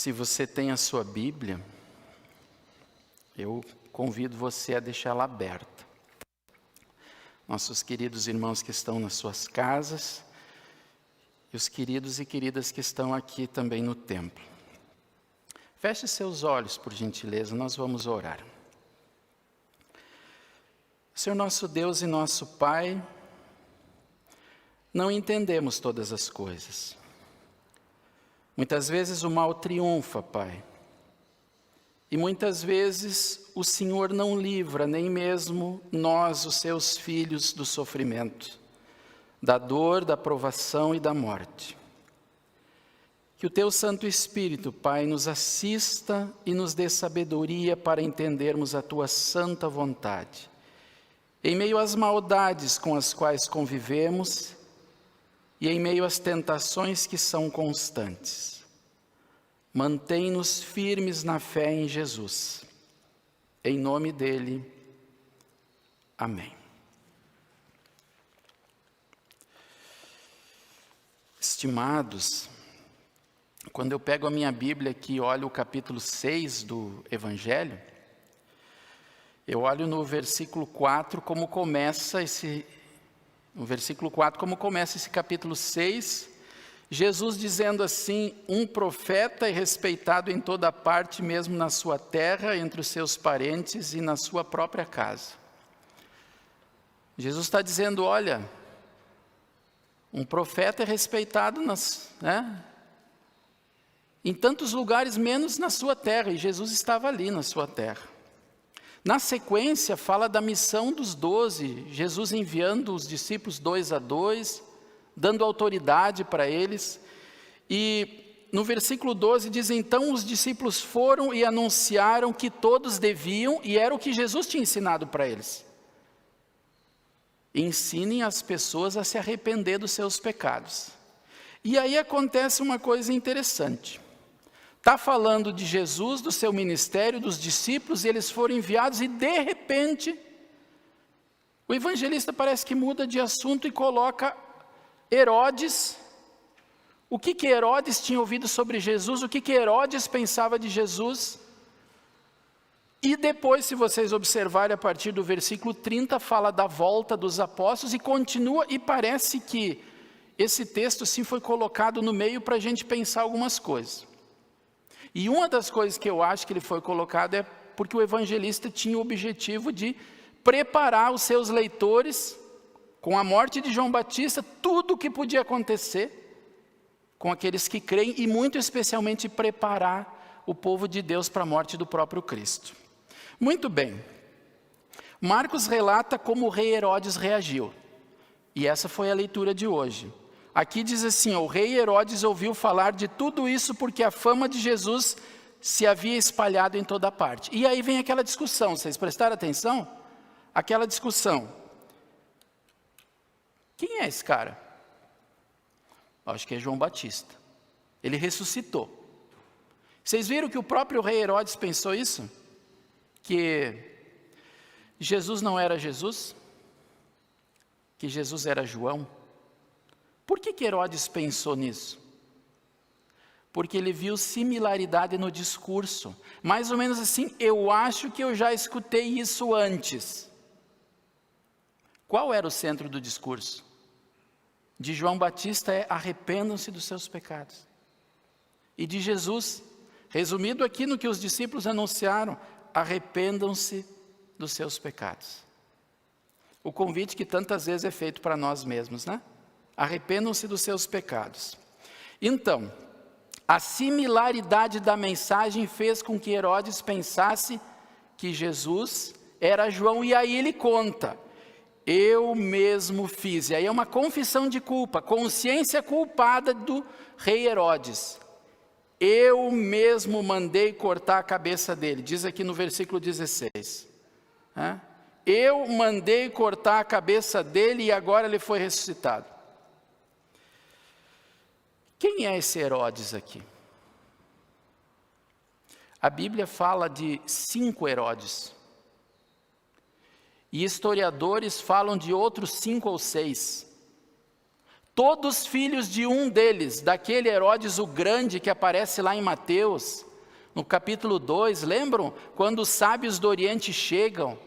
Se você tem a sua Bíblia, eu convido você a deixá-la aberta. Nossos queridos irmãos que estão nas suas casas e os queridos e queridas que estão aqui também no templo. Feche seus olhos, por gentileza, nós vamos orar. Senhor nosso Deus e nosso Pai, não entendemos todas as coisas. Muitas vezes o mal triunfa, Pai. E muitas vezes o Senhor não livra nem mesmo nós, os seus filhos, do sofrimento, da dor, da provação e da morte. Que o Teu Santo Espírito, Pai, nos assista e nos dê sabedoria para entendermos a Tua santa vontade. Em meio às maldades com as quais convivemos e em meio às tentações que são constantes. Mantém-nos firmes na fé em Jesus. Em nome dele, amém. Estimados, quando eu pego a minha Bíblia aqui e olho o capítulo 6 do Evangelho, eu olho no versículo 4 como começa esse capítulo 6, Jesus dizendo assim: um profeta e respeitado em toda parte, mesmo na sua terra, entre os seus parentes e na sua própria casa. Jesus está dizendo, olha, um profeta é respeitado em tantos lugares, menos na sua terra, e Jesus estava ali na sua terra. Na sequência, fala da missão dos 12, Jesus enviando os discípulos 2 a 2, dando autoridade para eles. E no versículo 12 diz, então os discípulos foram e anunciaram que todos deviam, e era o que Jesus tinha ensinado para eles. Ensinem as pessoas a se arrepender dos seus pecados. E aí acontece uma coisa interessante. Está falando de Jesus, do seu ministério, dos discípulos, e eles foram enviados e de repente, o evangelista parece que muda de assunto e coloca Herodes. O que Herodes tinha ouvido sobre Jesus, o que Herodes pensava de Jesus. E depois, se vocês observarem a partir do versículo 30, fala da volta dos apóstolos e continua, e parece que esse texto sim foi colocado no meio para a gente pensar algumas coisas. E uma das coisas que eu acho que ele foi colocado é porque o evangelista tinha o objetivo de preparar os seus leitores, com a morte de João Batista, tudo o que podia acontecer com aqueles que creem, e muito especialmente preparar o povo de Deus para a morte do próprio Cristo. Muito bem, Marcos relata como o rei Herodes reagiu, e essa foi a leitura de hoje. Aqui diz assim, o rei Herodes ouviu falar de tudo isso porque a fama de Jesus se havia espalhado em toda parte. E aí vem aquela discussão, vocês prestaram atenção? Aquela discussão. Quem é esse cara? Acho que é João Batista. Ele ressuscitou. Vocês viram que o próprio rei Herodes pensou isso? Que Jesus não era Jesus? Que Jesus era João? Por que Herodes pensou nisso? Porque ele viu similaridade no discurso. Mais ou menos assim, eu acho que eu já escutei isso antes. Qual era o centro do discurso? De João Batista é arrependam-se dos seus pecados. E de Jesus, resumido aqui no que os discípulos anunciaram, arrependam-se dos seus pecados. O convite que tantas vezes é feito para nós mesmos, né? Arrependam-se dos seus pecados. Então, a similaridade da mensagem fez com que Herodes pensasse que Jesus era João, e aí ele conta, eu mesmo fiz. E aí é uma confissão de culpa, consciência culpada do rei Herodes. Eu mesmo mandei cortar a cabeça dele, diz aqui no versículo 16. Eu mandei cortar a cabeça dele e agora ele foi ressuscitado. Quem é esse Herodes aqui? A Bíblia fala de 5 Herodes. E historiadores falam de outros 5 ou 6. Todos filhos de um deles, daquele Herodes o Grande que aparece lá em Mateus, no capítulo 2, lembram? Quando os sábios do Oriente chegam,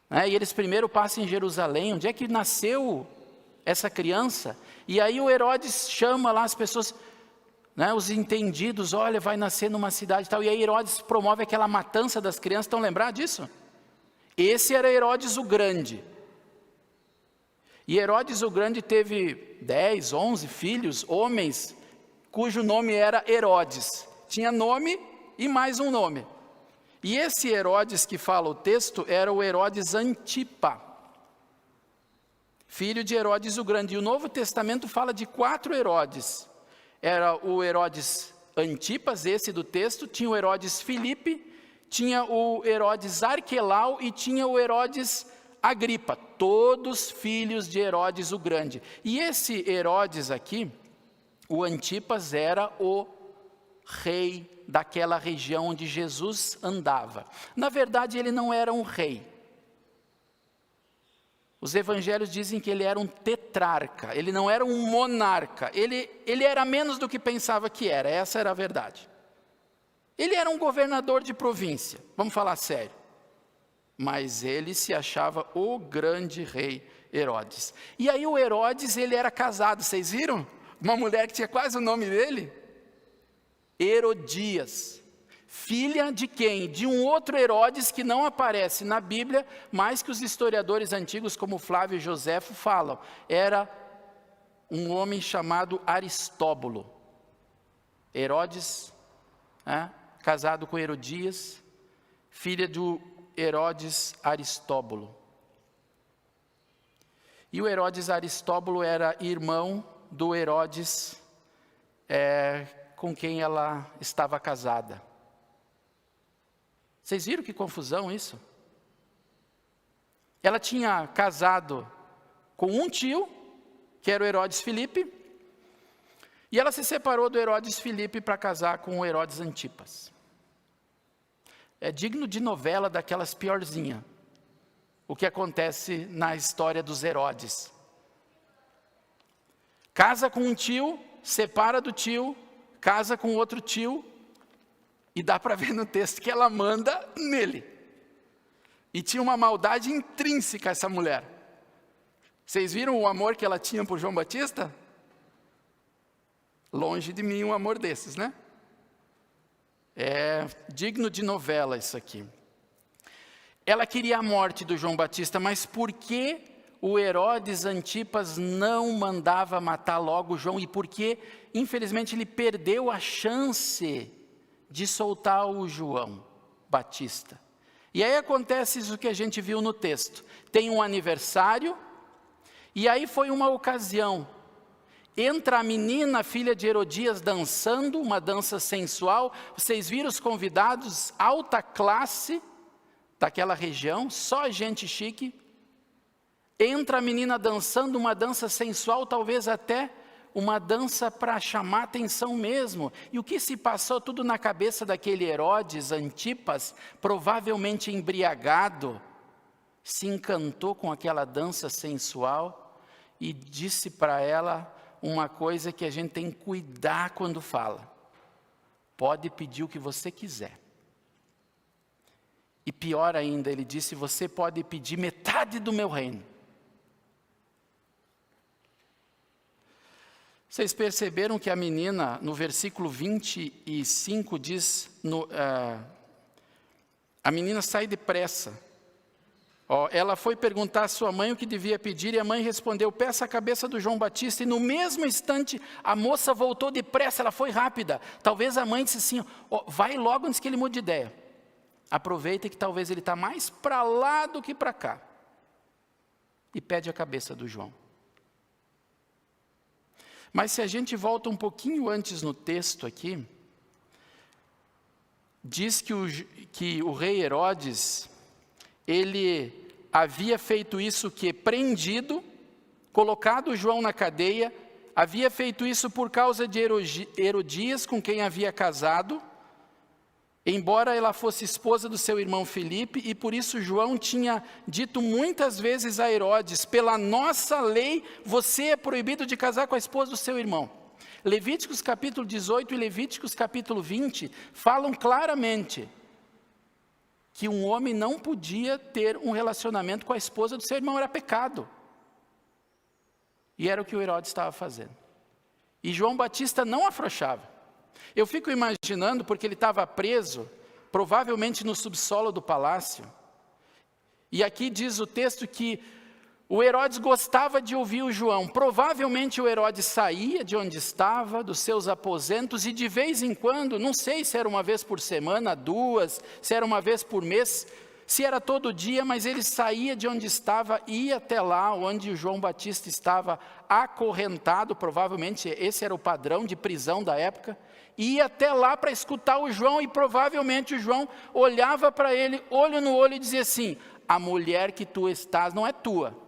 e eles primeiro passam em Jerusalém, onde é que nasceu essa criança? E aí o Herodes chama lá as pessoas, os entendidos, olha, vai nascer numa cidade e tal, e aí Herodes promove aquela matança das crianças, estão lembrados disso? Esse era Herodes o Grande. E Herodes o Grande teve 10, 11 filhos, homens, cujo nome era Herodes. Tinha nome e mais um nome. E esse Herodes que fala o texto era o Herodes Antipa, filho de Herodes o Grande. E o Novo Testamento fala de 4 Herodes. Era o Herodes Antipas, esse do texto, tinha o Herodes Filipe, tinha o Herodes Arquelau e tinha o Herodes Agripa, todos filhos de Herodes o Grande. E esse Herodes aqui, o Antipas, era o rei daquela região onde Jesus andava. Na verdade, ele não era um rei. Os evangelhos dizem que ele era um tetrarca, ele não era um monarca, ele era menos do que pensava que era, essa era a verdade. Ele era um governador de província, vamos falar sério. Mas ele se achava o grande rei Herodes. E aí o Herodes, ele era casado, vocês viram? Uma mulher que tinha quase o nome dele. Herodias. Filha de quem? De um outro Herodes que não aparece na Bíblia, mas que os historiadores antigos, como Flávio e Joséfo, falam. Era um homem chamado Aristóbulo. Herodes, casado com Herodias, filha do Herodes Aristóbulo. E o Herodes Aristóbulo era irmão do Herodes com quem ela estava casada. Vocês viram que confusão isso? Ela tinha casado com um tio, que era o Herodes Filipe, e ela se separou do Herodes Filipe para casar com o Herodes Antipas. É digno de novela daquelas piorzinhas, o que acontece na história dos Herodes. Casa com um tio, separa do tio, casa com outro tio, e dá para ver no texto que ela manda nele. E tinha uma maldade intrínseca essa mulher. Vocês viram o amor que ela tinha por João Batista? Longe de mim um amor desses, né? É digno de novela isso aqui. Ela queria a morte do João Batista, mas por que o Herodes Antipas não mandava matar logo João? E por que, infelizmente, ele perdeu a chance de soltar o João Batista? E aí acontece isso que a gente viu no texto. Tem um aniversário, e aí foi uma ocasião. Entra a menina, filha de Herodias, dançando, uma dança sensual. Vocês viram os convidados, alta classe daquela região, só gente chique. Entra a menina dançando uma dança sensual, talvez até uma dança para chamar atenção mesmo. E o que se passou tudo na cabeça daquele Herodes Antipas, provavelmente embriagado, se encantou com aquela dança sensual e disse para ela uma coisa que a gente tem que cuidar quando fala. Pode pedir o que você quiser. E pior ainda, ele disse, você pode pedir metade do meu reino. Vocês perceberam que a menina, no versículo 25, diz, a menina sai depressa. Ela foi perguntar à sua mãe o que devia pedir, e a mãe respondeu, peça a cabeça do João Batista, e no mesmo instante, a moça voltou depressa, ela foi rápida. Talvez a mãe disse assim, vai logo antes que ele mude de ideia. Aproveita que talvez ele está mais para lá do que para cá. E pede a cabeça do João. Mas se a gente volta um pouquinho antes no texto aqui, diz que o rei Herodes, ele havia feito isso que prendido, colocado João na cadeia, havia feito isso por causa de Herodias, com quem havia casado. embora ela fosse esposa do seu irmão Filipe, e por isso João tinha dito muitas vezes a Herodes: pela nossa lei, você é proibido de casar com a esposa do seu irmão. Levíticos capítulo 18 e Levíticos capítulo 20 falam claramente que um homem não podia ter um relacionamento com a esposa do seu irmão, era pecado. E era o que o Herodes estava fazendo. E João Batista não afrouxava. Eu fico imaginando, porque ele estava preso, provavelmente no subsolo do palácio. E aqui diz o texto que o Herodes gostava de ouvir o João. Provavelmente o Herodes saía de onde estava, dos seus aposentos, e de vez em quando, não sei se era uma vez por semana, duas, se era uma vez por mês, se era todo dia, mas ele saía de onde estava, ia até lá onde o João Batista estava acorrentado, provavelmente esse era o padrão de prisão da época, ia até lá para escutar o João, e provavelmente o João olhava para ele, olho no olho, e dizia assim: a mulher que tu estás não é tua.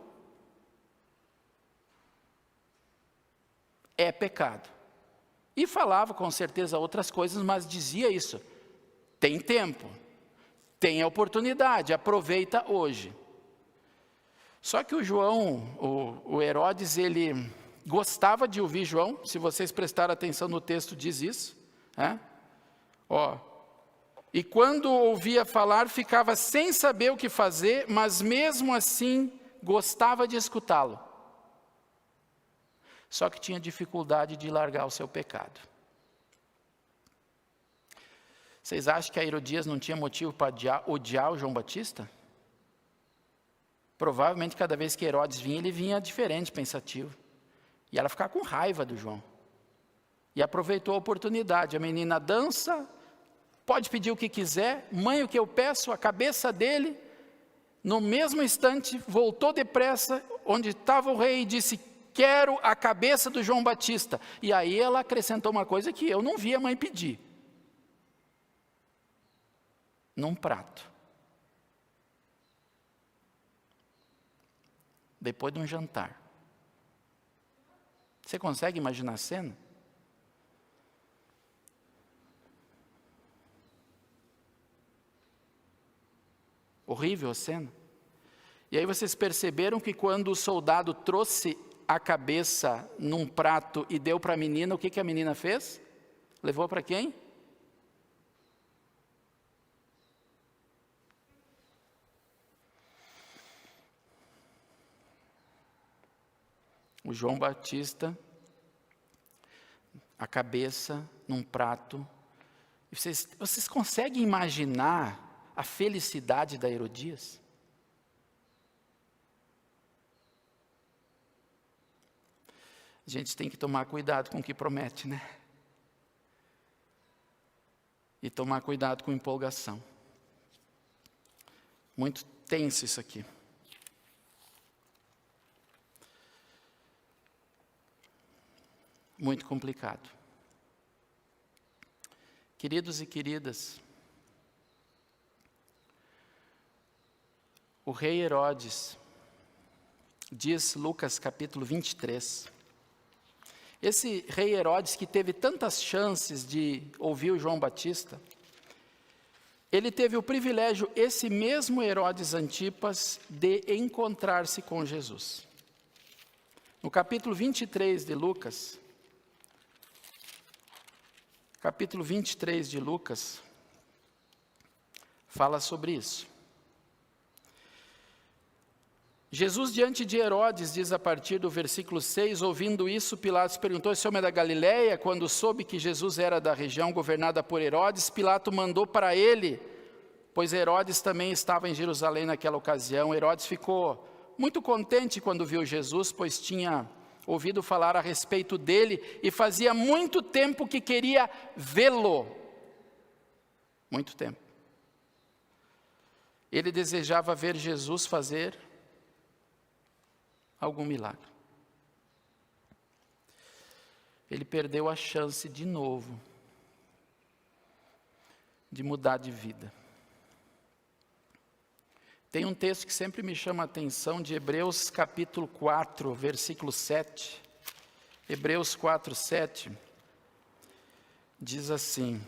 É pecado. E falava com certeza outras coisas, mas dizia isso: tem tempo, tem oportunidade, aproveita hoje. Só que o João, o Herodes, ele gostava de ouvir João. Se vocês prestarem atenção no texto, diz isso. E quando ouvia falar, ficava sem saber o que fazer, mas mesmo assim gostava de escutá-lo. Só que tinha dificuldade de largar o seu pecado. Vocês acham que a Herodias não tinha motivo para odiar o João Batista? Provavelmente cada vez que Herodes vinha, ele vinha diferente, pensativo. E ela ficava com raiva do João. E aproveitou a oportunidade. A menina dança, pode pedir o que quiser, mãe, o que eu peço, a cabeça dele. No mesmo instante, voltou depressa, onde estava o rei, e disse: quero a cabeça do João Batista. E aí ela acrescentou uma coisa que eu não vi a mãe pedir. Num prato. Depois de um jantar. Você consegue imaginar a cena? Horrível a cena. E aí vocês perceberam que quando o soldado trouxe a cabeça num prato e deu para a menina, o que a menina fez? Levou para quem? O João Batista, a cabeça num prato. Vocês conseguem imaginar a felicidade da Herodias? A gente tem que tomar cuidado com o que promete, né? E tomar cuidado com empolgação. Muito tenso isso aqui. Muito complicado. Queridos e queridas, o rei Herodes, diz Lucas capítulo 23, esse rei Herodes que teve tantas chances de ouvir o João Batista, ele teve o privilégio, esse mesmo Herodes Antipas, de encontrar-se com Jesus. No capítulo 23 de Lucas, capítulo 23 de Lucas, fala sobre isso. Jesus diante de Herodes, diz a partir do versículo 6, ouvindo isso, Pilatos perguntou: esse homem é da Galileia? Quando soube que Jesus era da região governada por Herodes, Pilato mandou para ele, pois Herodes também estava em Jerusalém naquela ocasião. Herodes ficou muito contente quando viu Jesus, pois tinha ouvido falar a respeito dele e fazia muito tempo que queria vê-lo. Muito tempo. Ele desejava ver Jesus fazer algum milagre. Ele perdeu a chance de novo de mudar de vida. Tem um texto que sempre me chama a atenção, de Hebreus capítulo 4, versículo 7. Hebreus 4, 7. Diz assim: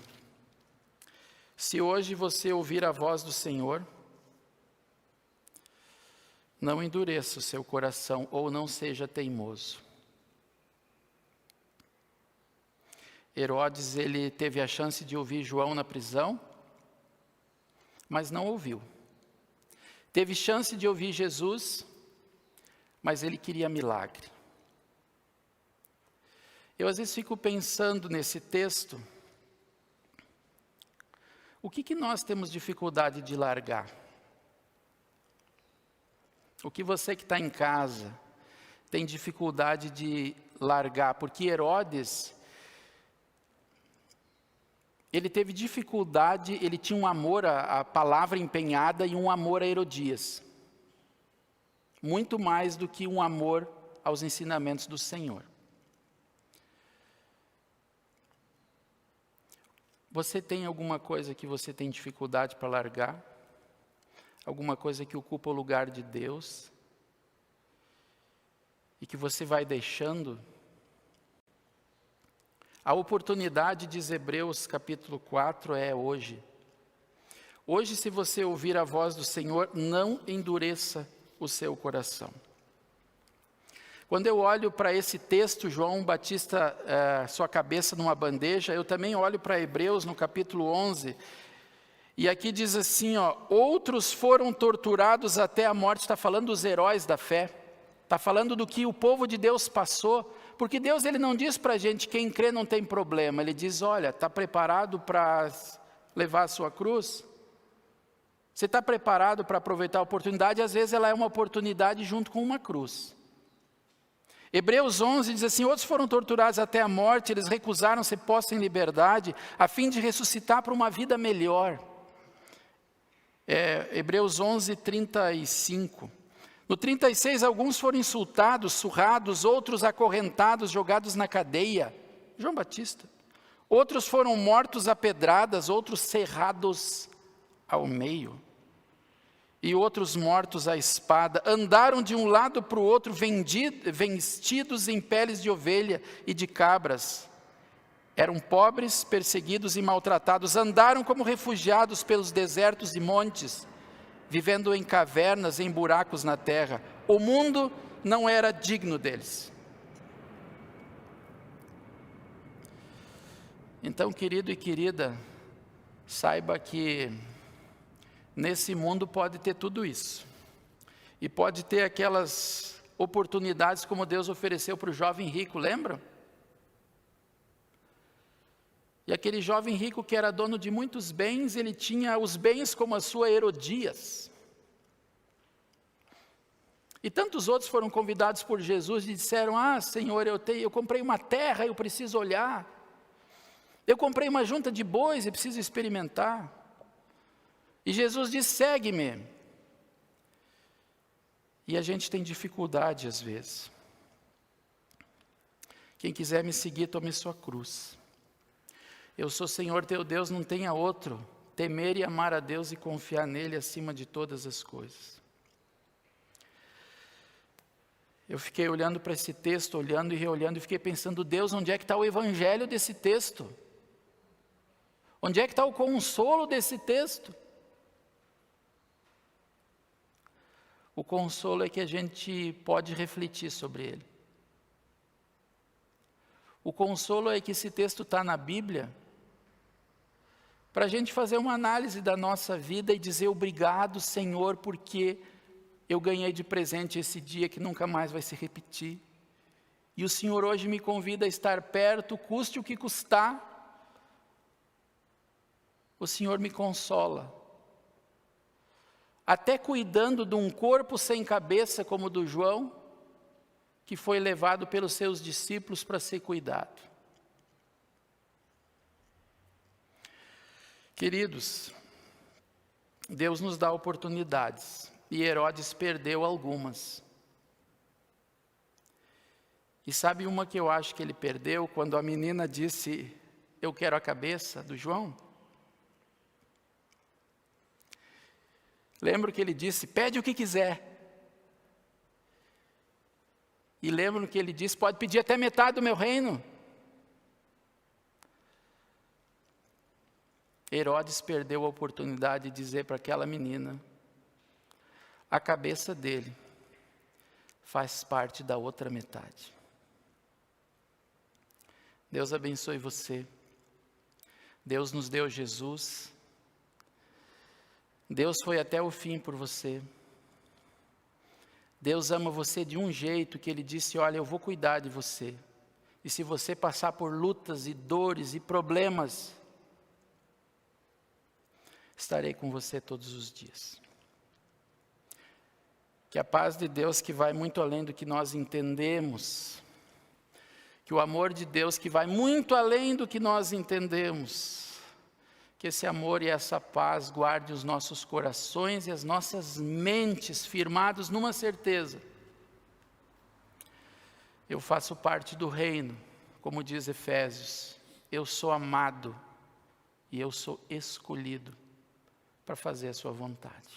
Se hoje você ouvir a voz do Senhor, não endureça o seu coração ou não seja teimoso. Herodes, ele teve a chance de ouvir João na prisão, mas não ouviu. Teve chance de ouvir Jesus, mas ele queria milagre. Eu às vezes fico pensando nesse texto, o que nós temos dificuldade de largar? O que você que está em casa tem dificuldade de largar? Porque Herodes, ele teve dificuldade, ele tinha um amor à palavra empenhada e um amor a Herodias. Muito mais do que um amor aos ensinamentos do Senhor. Você tem alguma coisa que você tem dificuldade para largar? Alguma coisa que ocupa o lugar de Deus? E que você vai deixando? A oportunidade, diz Hebreus capítulo 4, é hoje. Hoje, se você ouvir a voz do Senhor, não endureça o seu coração. Quando eu olho para esse texto, João Batista, sua cabeça numa bandeja, eu também olho para Hebreus no capítulo 11, e aqui diz assim, outros foram torturados até a morte, está falando dos heróis da fé, está falando do que o povo de Deus passou, porque Deus ele não diz para a gente, quem crê não tem problema, ele diz, olha, está preparado para levar a sua cruz? Você está preparado para aproveitar a oportunidade? Às vezes ela é uma oportunidade junto com uma cruz. Hebreus 11 diz assim, outros foram torturados até a morte, eles recusaram ser postos em liberdade, a fim de ressuscitar para uma vida melhor. Hebreus 11, 35. No 36, alguns foram insultados, surrados, outros acorrentados, jogados na cadeia. João Batista. Outros foram mortos a pedradas, outros serrados ao meio. E outros mortos à espada, andaram de um lado para o outro, vestidos em peles de ovelha e de cabras. Eram pobres, perseguidos e maltratados, andaram como refugiados pelos desertos e montes, vivendo em cavernas, em buracos na terra. O mundo não era digno deles. Então, querido e querida, saiba que nesse mundo pode ter tudo isso. E pode ter aquelas oportunidades como Deus ofereceu para o jovem rico, lembram? E aquele jovem rico que era dono de muitos bens, ele tinha os bens como a sua Herodias. E tantos outros foram convidados por Jesus e disseram, Senhor, eu comprei uma terra, eu preciso olhar. Eu comprei uma junta de bois, eu preciso experimentar. E Jesus diz, segue-me. E a gente tem dificuldade às vezes. Quem quiser me seguir, tome sua cruz. Eu sou Senhor teu Deus, não tenha outro. Temer e amar a Deus e confiar nele acima de todas as coisas. Eu fiquei olhando para esse texto, olhando e reolhando, e fiquei pensando, Deus, onde é que está o evangelho desse texto? Onde é que está o consolo desse texto? O consolo é que a gente pode refletir sobre ele. O consolo é que esse texto está na Bíblia, para a gente fazer uma análise da nossa vida e dizer obrigado, Senhor, porque eu ganhei de presente esse dia que nunca mais vai se repetir. E o Senhor hoje me convida a estar perto, custe o que custar. O Senhor me consola. Até cuidando de um corpo sem cabeça como o do João, que foi levado pelos seus discípulos para ser cuidado. Queridos, Deus nos dá oportunidades, e Herodes perdeu algumas. E sabe uma que eu acho que ele perdeu, quando a menina disse, eu quero a cabeça do João? Lembro que ele disse, pede o que quiser. E lembro que ele disse, pode pedir até metade do meu reino. Herodes perdeu a oportunidade de dizer para aquela menina: a cabeça dele faz parte da outra metade. Deus abençoe você. Deus nos deu Jesus. Deus foi até o fim por você. Deus ama você de um jeito que Ele disse: olha, eu vou cuidar de você. E se você passar por lutas e dores e problemas, estarei com você todos os dias. Que a paz de Deus, que vai muito além do que nós entendemos, que o amor de Deus, que vai muito além do que nós entendemos, que esse amor e essa paz guarde os nossos corações e as nossas mentes firmados numa certeza: eu faço parte do reino, como diz Efésios, eu sou amado e eu sou escolhido para fazer a sua vontade.